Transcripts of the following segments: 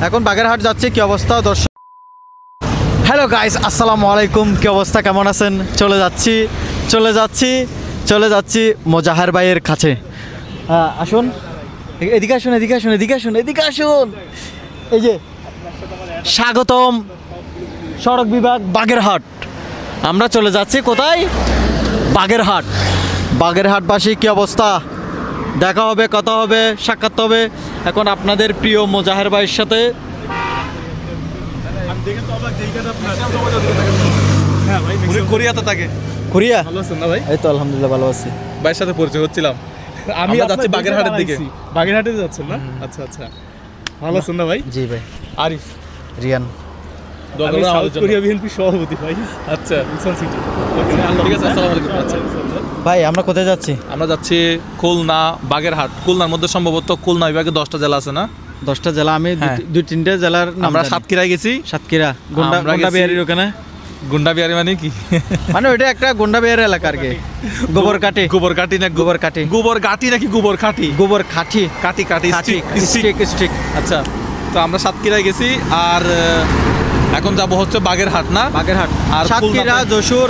এখন বাগেরহাট যাচ্ছি। কি অবস্থা দর্শক? হ্যালো গাইস, আসসালামু আলাইকুম। কি অবস্থা, কেমন আছেন? চলে যাচ্ছি মোজাহার ভাইয়ের কাছে। আসুন, এদিকে আসুন। এই যে স্বাগতম সড়ক বিভাগ বাগেরহাট। আমরা চলে যাচ্ছি কোথায়? বাগেরহাটবাসী কি অবস্থা? দেখা হবে, কথা হবে, সাক্ষাৎ হবে এখন আপনাদের প্রিয় মোজাহার ভাইয়ের সাথে। কোরিয়া? এই তো আলহামদুলিল্লাহ ভালো আছি। ভাইয়ের সাথে পরিচয় হচ্ছিলাম। আমি যাচ্ছি বাগেরহাটের দিকে। বাগেরহাটে যাচ্ছেন না? আচ্ছা আচ্ছা, ভালো আছেন না ভাই? জি ভাই। আরিফ, রিয়ান, আমি সাউথ কোরিয়া বিএনপি সভাপতি ভাই। আচ্ছা, ইনসান সিটি। ঠিক আছে, আসসালামু আলাইকুম। আচ্ছা ভাই আমরা কোথায় যাচ্ছি? আমরা যাচ্ছি খুলনা, বাগেরহাট। খুলনার মধ্যে সম্ভবত খুলনা বিভাগে 10টা জেলা আছে না? 10টা জেলা। আমি 2-3টে জেলার নাম। আমরা সাতক্ষীরায় গেছি। সাতক্ষীরা গুন্ডা বিহারির ওখানে। গুন্ডা বিহারি মানে কি? মানে ওইটা একটা গুন্ডা বিহারি এলাকা আর কি। গোবরকাটি নাকি স্ট্রিক্ট। আচ্ছা, তো আমরা সাতক্ষীরায় গেছি। আর এখন যাব হচ্ছে বাগেরহাট না? বাগেরহাট আর সাতক্ষীরা, যশোর,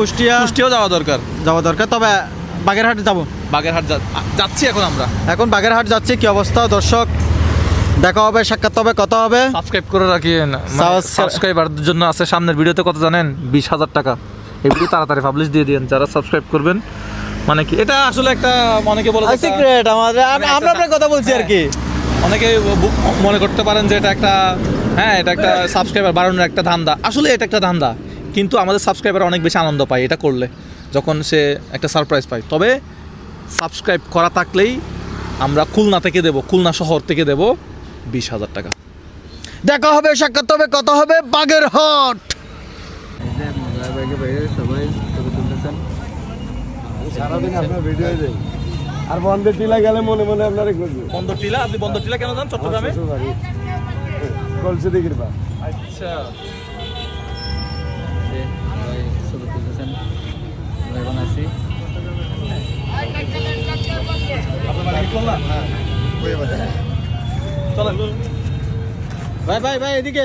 কুষ্টিয়াও যাওয়া দরকার। তবে বাগেরহাট যাব। বাগেরহাট যাচ্ছি এখন বাগেরহাট যাচ্ছি। কি অবস্থা দর্শক? দেখা হবে, সাক্ষাৎ হবে, কথা হবে। সাবস্ক্রাইব করে রাখিয়েন। সাবস্ক্রাইবারদের জন্য আছে সামনের ভিডিওতে কত জানেন? 20,000 টাকা। এই ভিডিও তাড়াতাড়ি পাবলিশ দিয়ে দিন যারা সাবস্ক্রাইব করবেন। মানে কি এটা আসলে একটা, অনেকে বলে সিক্রেট, আমরা আপনার কথা বলছি আর কি। অনেকে মনে করতে পারেন যে এটা একটা সাবস্ক্রাইবার বাড়ানোর একটা ধান্দা। আসলে এটা একটা ধান্দা, কিন্তু আমাদের সাবস্ক্রাইবার অনেক বেশি আনন্দ পায় এটা করলে, যখন সে একটা সারপ্রাইজ পায়। তবে সাবস্ক্রাইব করা থাকলেই আমরা খুলনা শহর থেকে দেব 20,000 টাকা। দেখা হবে, সাক্ষাৎ হবে, কথা হবে। বাগেরহাট আর বন্ধের টিলা গেলে মনে মনে আপনারা করবেন। বন্দর টিলা? আপনি বন্দর টিলা কেন যান চট্টগ্রামে? কলসি দিকের বা। আচ্ছা, ভাই এদিকে।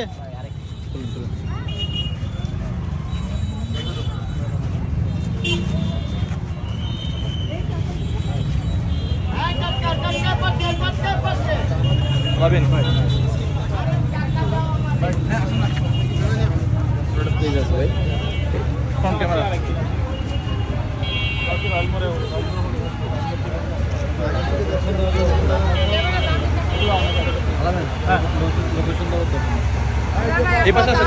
Front camera. এই পাশে আছে।